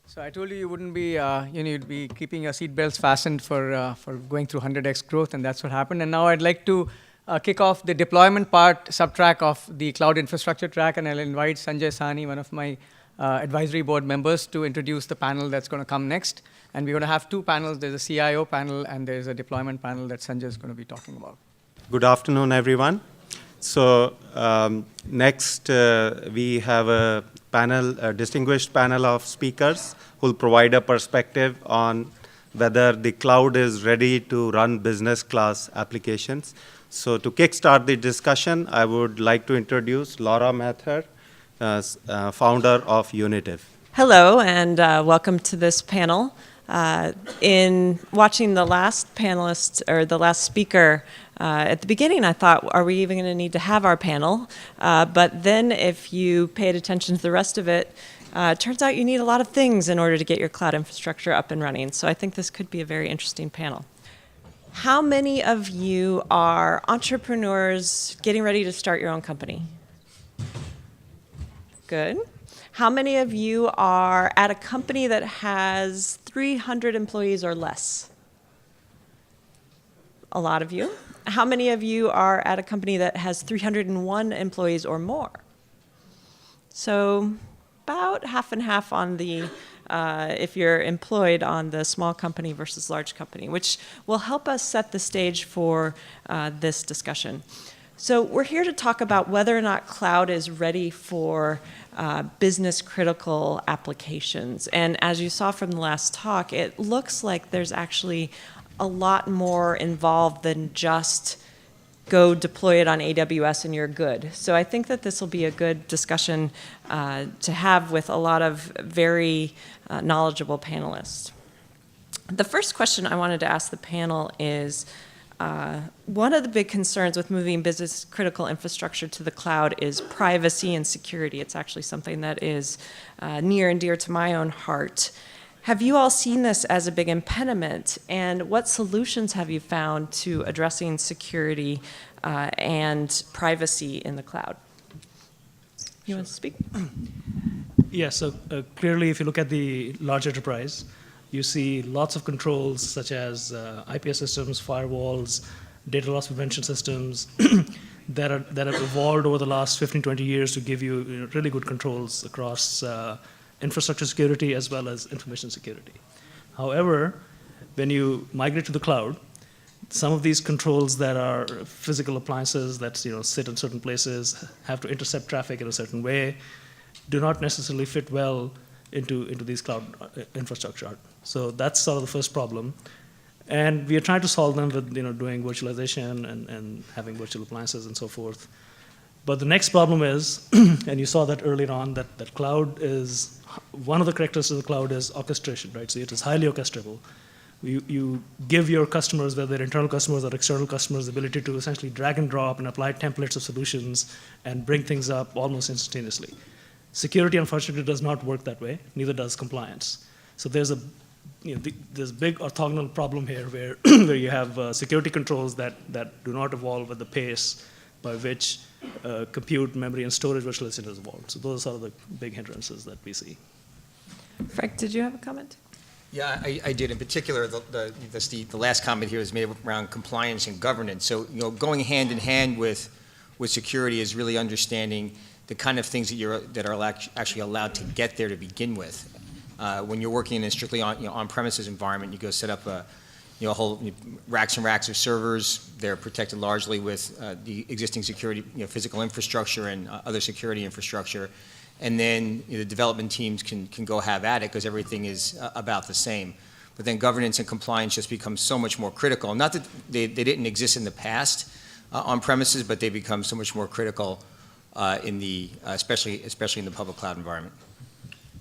So I told you you wouldn't be, you'd be keeping your seatbelts fastened for going through 100x growth, and that's what happened. And now I'd like to kick off the deployment part, subtrack of the cloud infrastructure track, and I'll invite Sanjay Sahni, one of my advisory board members, to introduce the panel that's going to come next. And we're going to have two panels. There's a CIO panel, and there's a deployment panel that Sanjay is going to be talking about. Good afternoon, everyone. So next, we have a panel, a distinguished panel of speakers who will provide a perspective on whether the cloud is ready to run business class applications. So to kickstart the discussion, I would like to introduce Laura Mather, founder of Unitive. Hello, and welcome to this panel. In watching the last panelist, or the last speaker, at the beginning I thought, are we even going to need to have our panel? But then if you paid attention to the rest of it, it turns out you need a lot of things in order to get your cloud infrastructure up and running. So I think this could be a very interesting panel. How many of you are entrepreneurs getting ready to start your own company? Good. How many of you are at a company that has 300 employees or less? A lot of you. How many of you are at a company that has 301 employees or more? So about half and half on the, if you're employed on the small company versus large company, which will help us set the stage for this discussion. So we're here to talk about whether or not cloud is ready for business critical applications. And as you saw from the last talk, it looks like there's actually a lot more involved than just go deploy it on AWS and you're good. So I think that this will be a good discussion to have with a lot of very knowledgeable panelists. The first question I wanted to ask the panel is, one of the big concerns with moving business critical infrastructure to the cloud is privacy and security. It's actually something that is near and dear to my own heart. Have you all seen this as a big impediment, and what solutions have you found to addressing security and privacy in the cloud? You want to speak? Yeah, so clearly if you look at the large enterprise, you see lots of controls such as IPS systems, firewalls, data loss prevention systems that have evolved over the last 15, 20 years to give you really good controls across infrastructure security as well as information security. However, when you migrate to the cloud, some of these controls that are physical appliances that sit in certain places, have to intercept traffic in a certain way, do not necessarily fit well into these cloud infrastructure. So that's sort of the first problem. And we are trying to solve them with doing virtualization and having virtual appliances and so forth. But the next problem is, and you saw that earlier on, that cloud is, one of the characteristics of the cloud is orchestration, right? So it is highly orchestrable. You give your customers, whether they're internal customers or external customers, the ability to essentially drag and drop and apply templates of solutions and bring things up almost instantaneously. Security, unfortunately, does not work that way. Neither does compliance. So there's a there's big orthogonal problem here where where you have security controls that do not evolve at the pace by which compute, memory, and storage virtualization has evolved. So those are sort of the big hindrances that we see. Frank, did you have a comment? Yeah, I did. In particular, the last comment here is made around compliance and governance. So going hand in hand with security is really understanding the kind of things that are actually allowed to get there to begin with. When you're working in a strictly on-premises environment, you go set up a whole racks and racks of servers. They're protected largely with the existing security, physical infrastructure and other security infrastructure. And then the development teams can go have at it because everything is about the same. But then governance and compliance just become so much more critical. Not that they didn't exist in the past on premises, but they become so much more critical in the especially in the public cloud environment.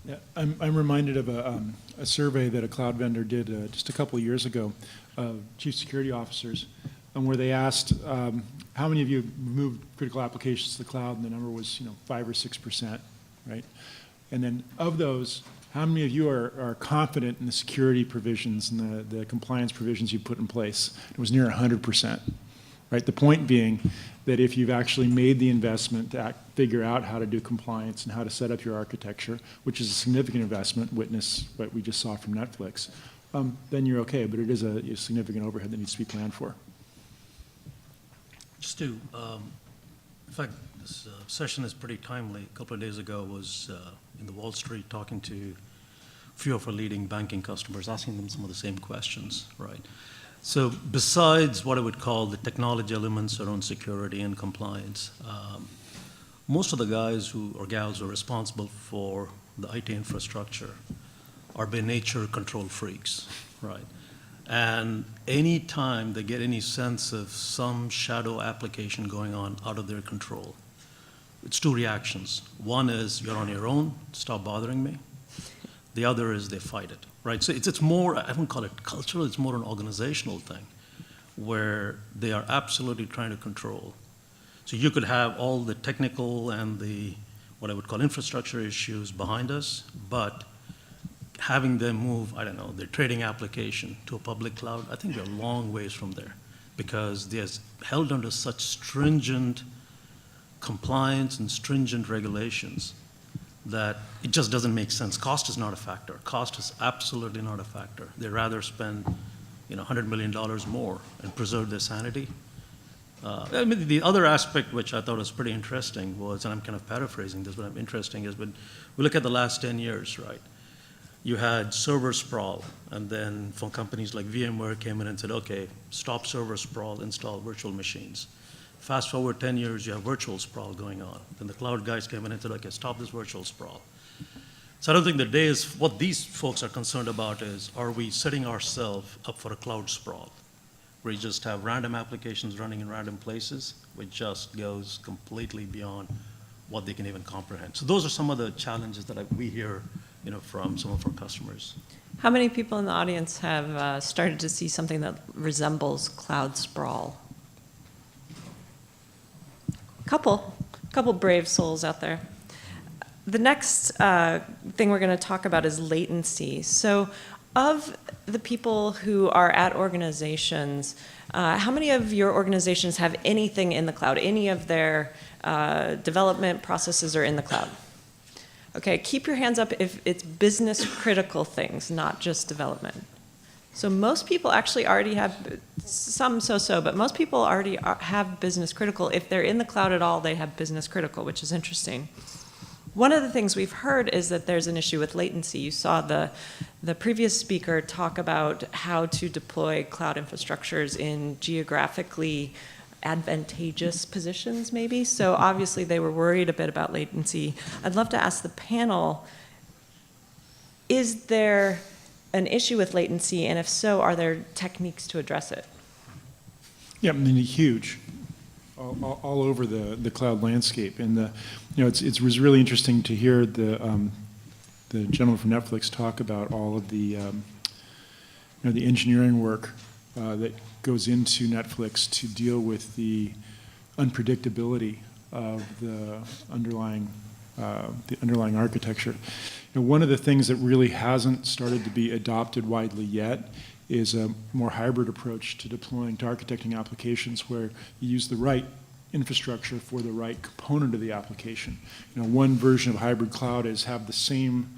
Yeah, I'm reminded of a survey that a cloud vendor did just a couple of years ago of chief security officers, and where they asked how many of you moved critical applications to the cloud, and the number was 5 or 6%, right? And then of those, how many of you are confident in the security provisions and the compliance provisions you put in place? It was near 100%. right? The point being that if you've actually made the investment to figure out how to do compliance and how to set up your architecture, which is a significant investment, witness what we just saw from Netflix, then you're okay, but it is a significant overhead that needs to be planned for. Just to, in fact, this session is pretty timely. A couple of days ago, I was in the Wall Street talking to a few of our leading banking customers, asking them some of the same questions, right? So besides what I would call the technology elements around security and compliance, most of the guys or gals who are responsible for the IT infrastructure are by nature control freaks, right? And any time they get any sense of some shadow application going on out of their control, it's two reactions. One is, you're on your own, stop bothering me. The other is they fight it, right? So it's more, I wouldn't call it cultural, it's more an organizational thing where they are absolutely trying to control. So you could have all the technical and the, what I would call infrastructure issues behind us, but having them move, I don't know, their trading application to a public cloud, I think they're a long ways from there because they're held under such stringent compliance and stringent regulations that it just doesn't make sense. Cost is not a factor. Cost is absolutely not a factor. They'd rather spend, $100 million more and preserve their sanity. I mean, the other aspect which I thought was pretty interesting was, and I'm kind of paraphrasing this, but I'm interesting is when we look at the last 10 years, right? You had server sprawl, and then from companies like VMware came in and said, okay, stop server sprawl, install virtual machines. Fast forward 10 years, you have virtual sprawl going on. Then the cloud guys came in and said, okay, stop this virtual sprawl. So I don't think the day is, what these folks are concerned about is, are we setting ourselves up for a cloud sprawl, where you just have random applications running in random places, which just goes completely beyond what they can even comprehend. So those are some of the challenges that we hear from some of our customers. How many people in the audience have started to see something that resembles cloud sprawl? Couple brave souls out there. The next thing we're going to talk about is latency. So of the people who are at organizations, how many of your organizations have anything in the cloud? Any of their development processes are in the cloud? Okay, keep your hands up if it's business critical things, not just development. So most people actually already have, some so-so, but most people already have business critical. If they're in the cloud at all, they have business critical, which is interesting. One of the things we've heard is that there's an issue with latency. You saw the previous speaker talk about how to deploy cloud infrastructures in geographically advantageous positions, maybe. So obviously they were worried a bit about latency. I'd love to ask the panel, is there an issue with latency, and if so, are there techniques to address it? Yeah, I mean, huge, all over the cloud landscape. And it was really interesting to hear the gentleman from Netflix talk about all of the the engineering work that goes into Netflix to deal with the unpredictability of the underlying architecture. One of the things that really hasn't started to be adopted widely yet is a more hybrid approach to deploying, to architecting applications where you use the right infrastructure for the right component of the application. One version of hybrid cloud is have the same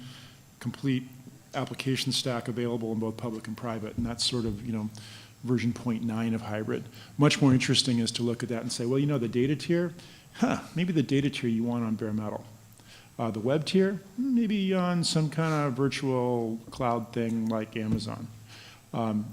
complete application stack available in both public and private, and that's sort of, version 0.9 of hybrid. Much more interesting is to look at that and say, well, the data tier, maybe the data tier you want on bare metal. The web tier, maybe on some kind of virtual cloud thing like Amazon.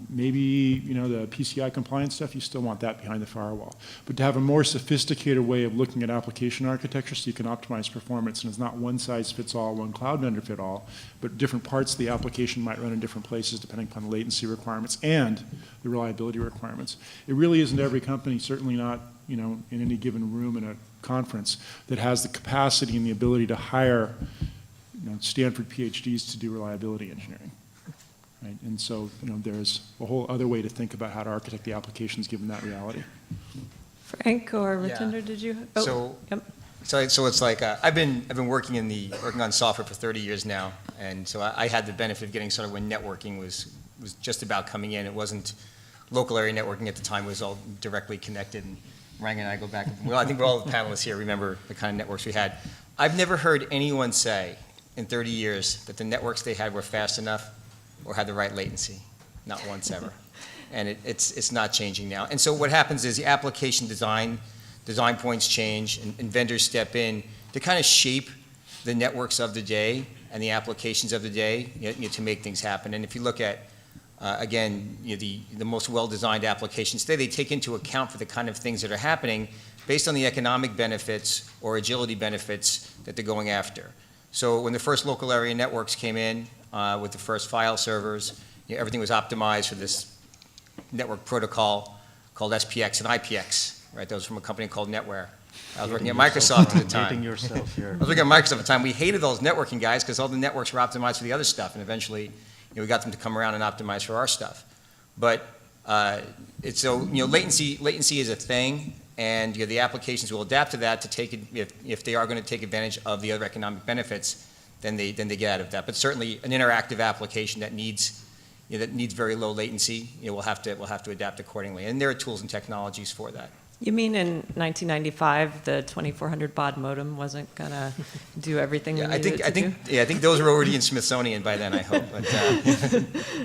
Maybe, the PCI compliance stuff, you still want that behind the firewall. But to have a more sophisticated way of looking at application architecture so you can optimize performance, and it's not one size fits all, one cloud vendor fit all, but different parts of the application might run in different places depending upon the latency requirements and the reliability requirements. It really isn't every company, certainly not, in any given room in a conference, that has the capacity and the ability to hire, Stanford PhDs to do reliability engineering. Right? And so, there's a whole other way to think about how to architect the applications given that reality. Frank or Ratinder, did you? Oh, yep. So it's like I've been working on software for 30 years now, and so I had the benefit of getting sort of when networking was just about coming in. It wasn't local area networking at the time was all directly connected, and Rang and I go back. Well, I think all the panelists here remember the kind of networks we had. I've never heard anyone say in 30 years that the networks they had were fast enough or had the right latency. Not once ever. And it's not changing now. And so what happens is the application design points change, and vendors step in to kind of shape the networks of the day and the applications of the day, to make things happen. And if you look at, again, the most well-designed applications today, they take into account for the kind of things that are happening based on the economic benefits or agility benefits that they're going after. So when the first local area networks came in with the first file servers, everything was optimized for this network protocol called SPX and IPX, right? That was from a company called NetWare. I was working at Microsoft at the time. Dating yourself here. I was working at Microsoft at the time. We hated those networking guys because all the networks were optimized for the other stuff, and eventually, we got them to come around and optimize for our stuff. But latency is a thing, and the applications will adapt to that to take it if they are going to take advantage of the other economic benefits, then they get out of that. But certainly, an interactive application that needs very low latency, we'll have to adapt accordingly. And there are tools and technologies for that. You mean in 1995, the 2400 baud modem wasn't going to do everything we needed it to do? I think those were already in Smithsonian by then, I hope. But,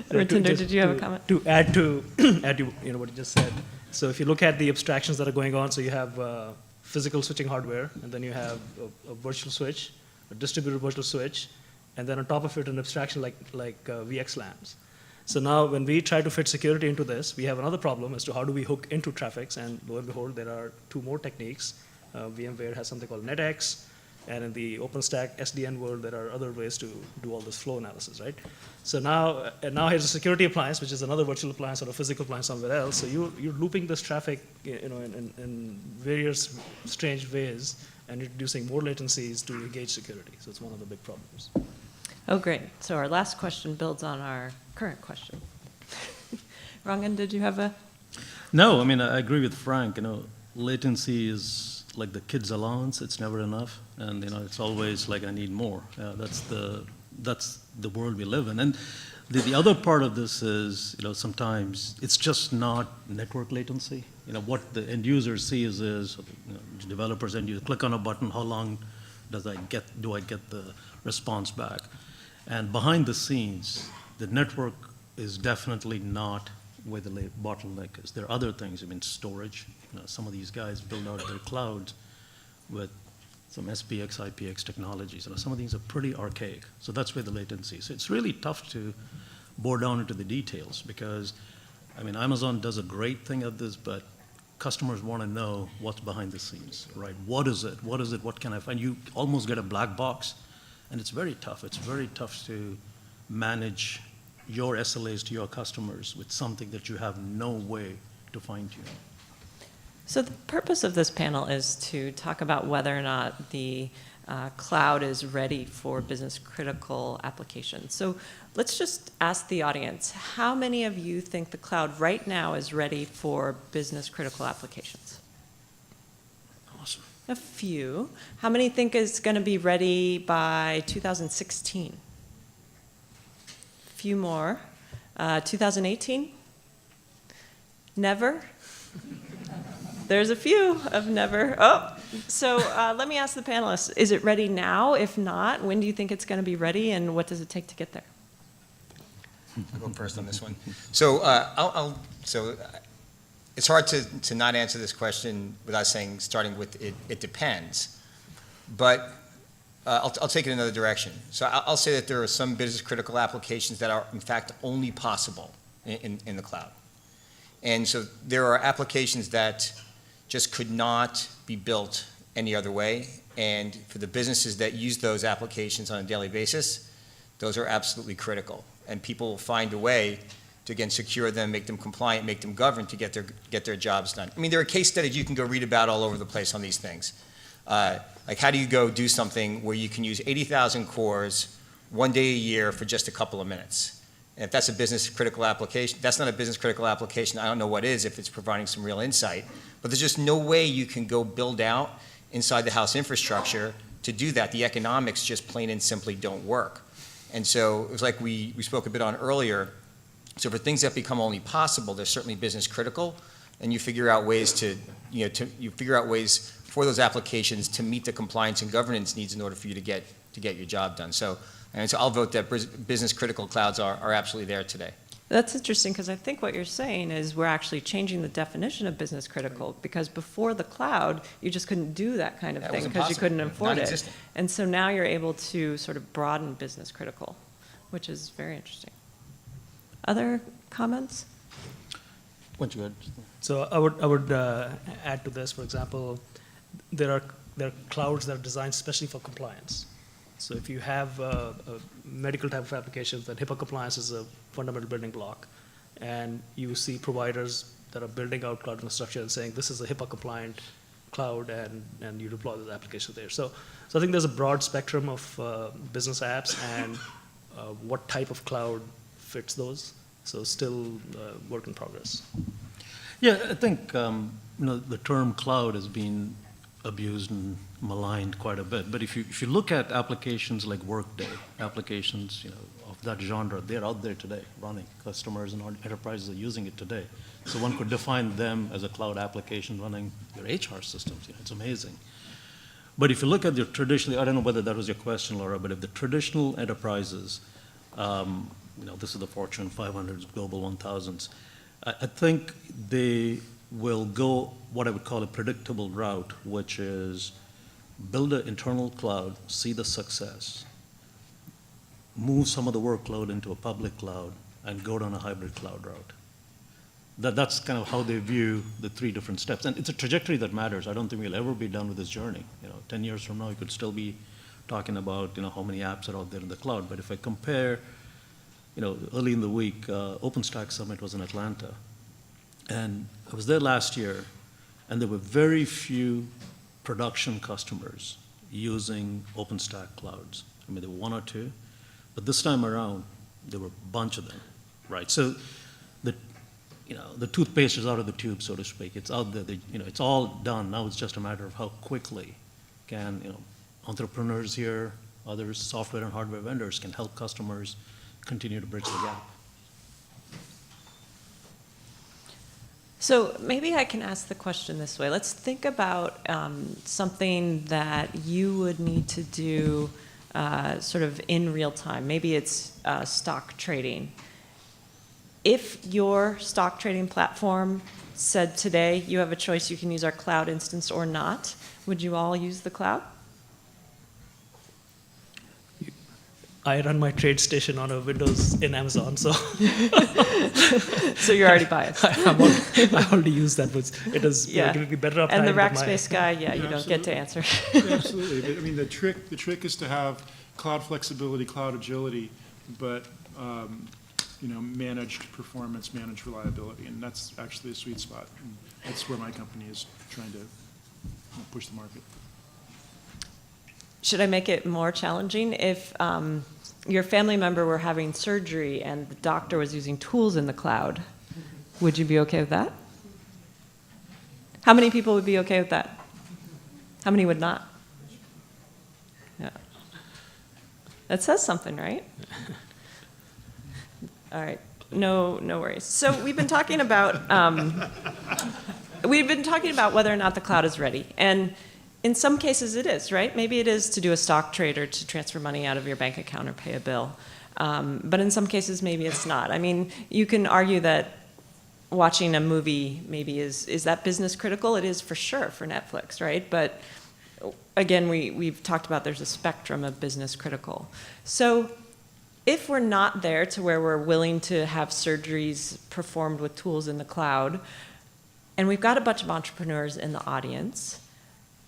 Ratinder, did you have a comment? To add to what you just said. So if you look at the abstractions that are going on, so you have physical switching hardware, and then you have a virtual switch, a distributed virtual switch, and then on top of it, an abstraction like VXLANs. So now when we try to fit security into this, we have another problem as to how do we hook into traffics, and lo and behold, there are two more techniques. VMware has something called NetX, and in the OpenStack SDN world, there are other ways to do all this flow analysis, right? So now here's a security appliance, which is another virtual appliance or a physical appliance somewhere else. So you're looping this traffic, in various strange ways, and introducing more latencies to engage security. So it's one of the big problems. Oh, great. So our last question builds on our current question. Rangan, did you have a? No, I mean, I agree with Frank. Latency is like the kid's allowance. It's never enough. And, it's always like, I need more. That's the world we live in. And the other part of this is, sometimes it's just not network latency. What the end user sees is, developers end user click on a button, how long do I get the response back? And behind the scenes, the network is definitely not where the bottleneck is. There are other things. I mean, storage. Some of these guys build out their clouds with some SPX, IPX technologies. Some of these are pretty archaic. So that's where the latency is. So it's really tough to bore down into the details because, Amazon does a great thing at this, but customers want to know what's behind the scenes, right? What is it? What can I find? You almost get a black box. And it's very tough. It's very tough to manage your SLAs to your customers with something that you have no way to fine-tune. So the purpose of this panel is to talk about whether or not the cloud is ready for business-critical applications. So let's just ask the audience, how many of you think the cloud right now is ready for business-critical applications? Awesome. A few. How many think it's going to be ready by 2016? A few more. 2018? Never? There's a few of never. Oh, so let me ask the panelists, is it ready now? If not, when do you think it's going to be ready, and what does it take to get there? I'll go first on this one. So it's hard to not answer this question without starting with it depends. But I'll take it in another direction. So I'll say that there are some business critical applications that are in fact only possible in the cloud. And so there are applications that just could not be built any other way. And for the businesses that use those applications on a daily basis, those are absolutely critical. And people will find a way to, again, secure them, make them compliant, make them governed to get their jobs done. There are case studies you can go read about all over the place on these things. Like how do you go do something where you can use 80,000 cores one day a year for just a couple of minutes? And if that's a business critical application, that's not a business critical application. I don't know what is if it's providing some real insight. But there's just no way you can go build out inside the house infrastructure to do that. The economics just plain and simply don't work. And so it was like we spoke a bit on earlier. So for things that become only possible, they're certainly business critical, and you figure out ways to, you figure out ways for those applications to meet the compliance and governance needs in order for you to get your job done. So I'll vote that business critical clouds are absolutely there today. That's interesting, because I think what you're saying is we're actually changing the definition of business critical, because before the cloud, you just couldn't do that kind of That thing was because you couldn't impossible. afford it. Non-existent. And so now you're able to sort of broaden business critical, which is very interesting. Other comments? Once you had, So I would add to this. For example, there are clouds that are designed specially for compliance. So if you have a medical type of applications, then HIPAA compliance is a fundamental building block, and you see providers that are building out cloud infrastructure and saying this is a HIPAA compliant cloud, and you deploy those applications there. So I think there's a broad spectrum of business apps, and what type of cloud fits those. So still work in progress. yeah, I think, the term cloud has been abused and maligned quite a bit. But if you look at applications like Workday, applications, of that genre, they're out there today, running. Customers and enterprises are using it today. So one could define them as a cloud application running your HR systems. It's amazing. But if you look at the traditional, I don't know whether that was your question, Laura, but if the traditional enterprises, this is the Fortune 500s, Global 1000s, I think they will go what I would call a predictable route, which is build an internal cloud, see the success, move some of the workload into a public cloud, and go down a hybrid cloud route. That's kind of how they view the three different steps. And it's a trajectory that matters. I don't think we'll ever be done with this journey. 10 years from now, we could still be talking about, how many apps are out there in the cloud. But if I compare, early in the week, OpenStack Summit was in Atlanta. And I was there last year, and there were very few production customers using OpenStack clouds. I mean, there were one or two, but this time around, there were a bunch of them, right? So the toothpaste is out of the tube, so to speak. It's out there, it's all done. Now it's just a matter of how quickly can, entrepreneurs here, others, software and hardware vendors can help customers continue to bridge the gap. So maybe I can ask the question this way. Let's think about something that you would need to do sort of in real time. Maybe it's stock trading. If your stock trading platform said today you have a choice, you can use our cloud instance or not, would you all use the cloud? I run my trade station on a Windows in Amazon, so So you're already biased. I already use that, but it is giving me better uptime. And the than my- Rackspace guy, you don't get to answer. Absolutely. But, I mean, the trick is to have cloud flexibility, cloud agility, but, managed performance, managed reliability, and that's actually a sweet spot. And that's where my company is trying to push the market. Should I make it more challenging? If your family member were having surgery and the doctor was using tools in the cloud, would you be okay with that? How many people would be okay with that? How many would not? Yeah. That says something, right? All right. No worries. So we've been talking about whether or not the cloud is ready, and in some cases it is, right? Maybe it is to do a stock trade or to transfer money out of your bank account or pay a bill. But in some cases, maybe it's not. I mean, you can argue that watching a movie maybe is that business critical? It is for sure for Netflix, right? But again, we've talked about there's a spectrum of business critical. So if we're not there to where we're willing to have surgeries performed with tools in the cloud, and we've got a bunch of entrepreneurs in the audience,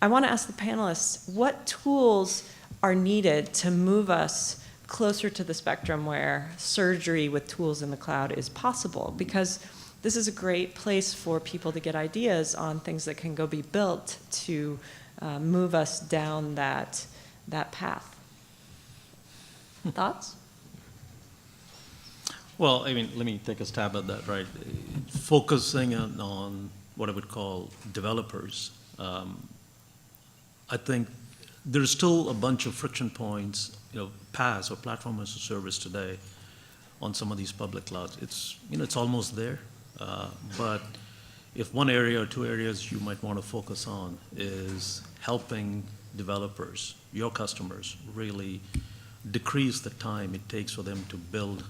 I want to ask the panelists, what tools are needed to move us closer to the spectrum where surgery with tools in the cloud is possible? Because this is a great place for people to get ideas on things that can go be built to move us down that path. Thoughts? Well, I mean, let me take a stab at that, right? Focusing on what I would call developers, I think there's still a bunch of friction points, PaaS or platform as a service today, on some of these public clouds. It's, it's almost there. But if one area or two areas you might want to focus on is helping developers, your customers, really decrease the time it takes for them to build,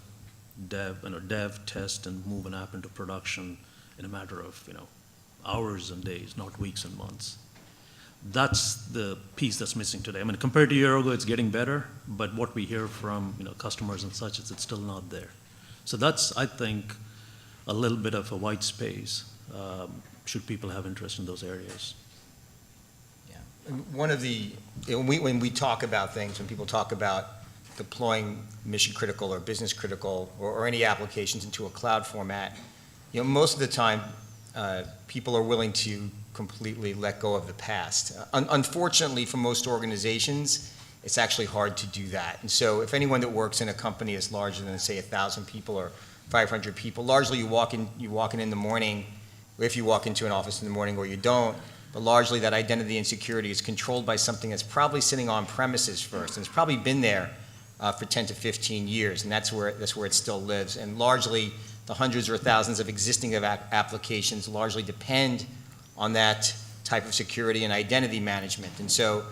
dev, test, and move an app into production in a matter of, hours and days, not weeks and months. That's the piece that's missing today. I mean, compared to a year ago, it's getting better, but what we hear from, customers and such is it's still not there. So that's, I think, a little bit of a white space, should people have interest in those areas. One of the, when we talk about things, when people talk about deploying mission critical or business critical or any applications into a cloud format, most of the time people are willing to completely let go of the past. Unfortunately, for most organizations, it's actually hard to do that. And so if anyone that works in a company is larger than, say, 1,000 people or 500 people, largely you walk in the morning, if you walk into an office in the morning or you don't, but largely that identity and security is controlled by something that's probably sitting on premises first, and it's probably been there for 10 to 15 years, and that's where it still lives. And largely, the hundreds or thousands of existing applications largely depend on that type of security and identity management. And so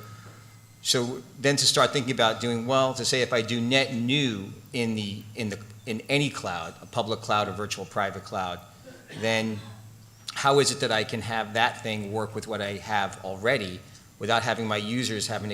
then to start thinking about doing, well, to say if I do net new in any cloud, a public cloud or virtual private cloud, then how is it that I can have that thing work with what I have already without having my users have an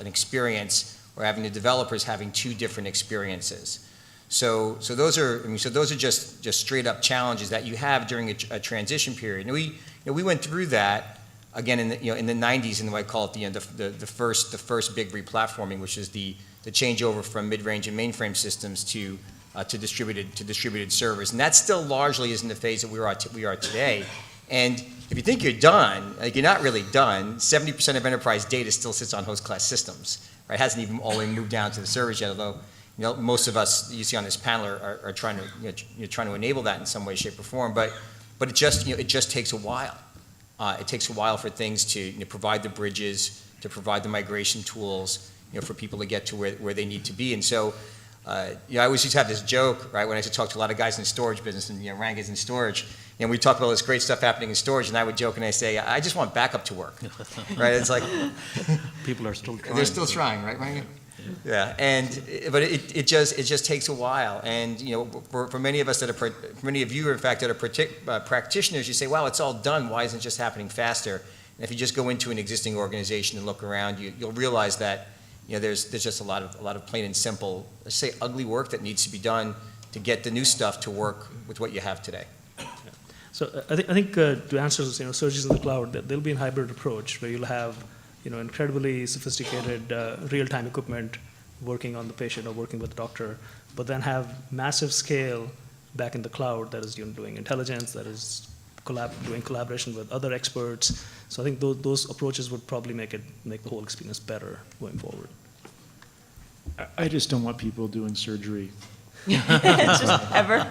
experience, or having the developers having two different experiences? So those are just straight up challenges that you have during a transition period. And we went through that again in the 90s, and I call it the first big replatforming, which is the changeover from mid-range and mainframe systems to distributed servers. And that still largely is in the phase that we are today. And if you think you're done, like, you're not really done. 70% of enterprise data still sits on host class systems. Right? It hasn't even all the way moved down to the servers yet, although most of us you see on this panel are trying to enable that in some way, shape, or form. But it just takes a while. It takes a while for things to provide the bridges, to provide the migration tools, for people to get to where they need to be. And so, I always used to have this joke, right, when I used to talk to a lot of guys in the storage business, and Rang is in storage, and we talk about all this great stuff happening in storage, and I would joke and I say, I just want backup to work, right? It's like People are still trying. they're still trying, right, Rang? Yeah, but it just takes a while, and for many of us for many of you, in fact, that are practitioners, you say, wow, it's all done. Why isn't it just happening faster? And if you just go into an existing organization and look around, you'll realize that there's just a lot of plain and simple, let's say, ugly work that needs to be done to get the new stuff to work with what you have today. So I think to answer surges in the cloud, there'll be a hybrid approach where you'll have incredibly sophisticated real-time equipment working on the patient or working with the doctor, but then have massive scale back in the cloud that is doing intelligence, that is doing collaboration with other experts. So I think those approaches would probably make the whole experience better going forward. I just don't want people doing surgery. Just ever.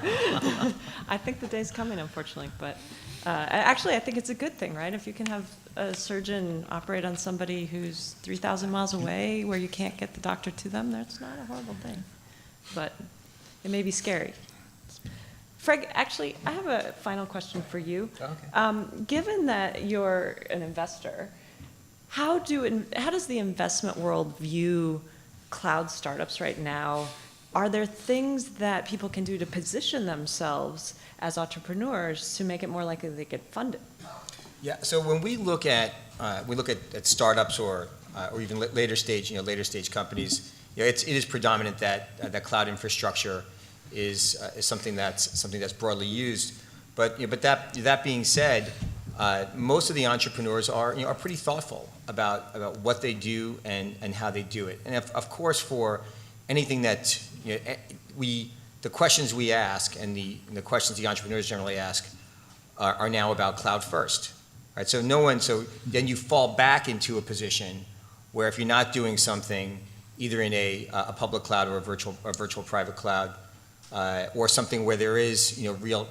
I think the day's coming, unfortunately. But actually, I think it's a good thing, right? If you can have a surgeon operate on somebody who's 3,000 miles away where you can't get the doctor to them, that's not a horrible thing. But it may be scary. Fred, actually, I have a final question for you. Okay. Given that you're an investor, how does the investment world view cloud startups right now? Are there things that people can do to position themselves as entrepreneurs to make it more likely they get funded? Yeah. So when we look at startups or even later stage companies, it is predominant that cloud infrastructure is something that's broadly used. But that being said, most of the entrepreneurs are pretty thoughtful about what they do and how they do it. And of course, for anything that the questions we ask and the questions the entrepreneurs generally ask are now about cloud first, right? So then you fall back into a position where if you're not doing something either in a public cloud or a virtual private cloud, or something where there is real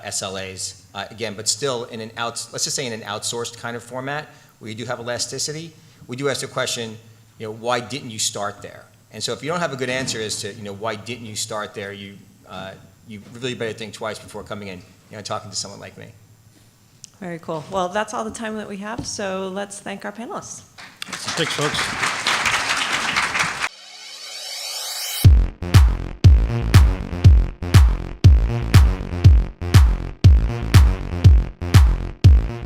SLAs again, but still let's just say in an outsourced kind of format where you do have elasticity, we do ask the question, why didn't you start there? And so if you don't have a good answer as to, why didn't you start there, you really better think twice before coming in, talking to someone like me. Very cool. Well, that's all the time that we have, so let's thank our panelists. Thanks, folks.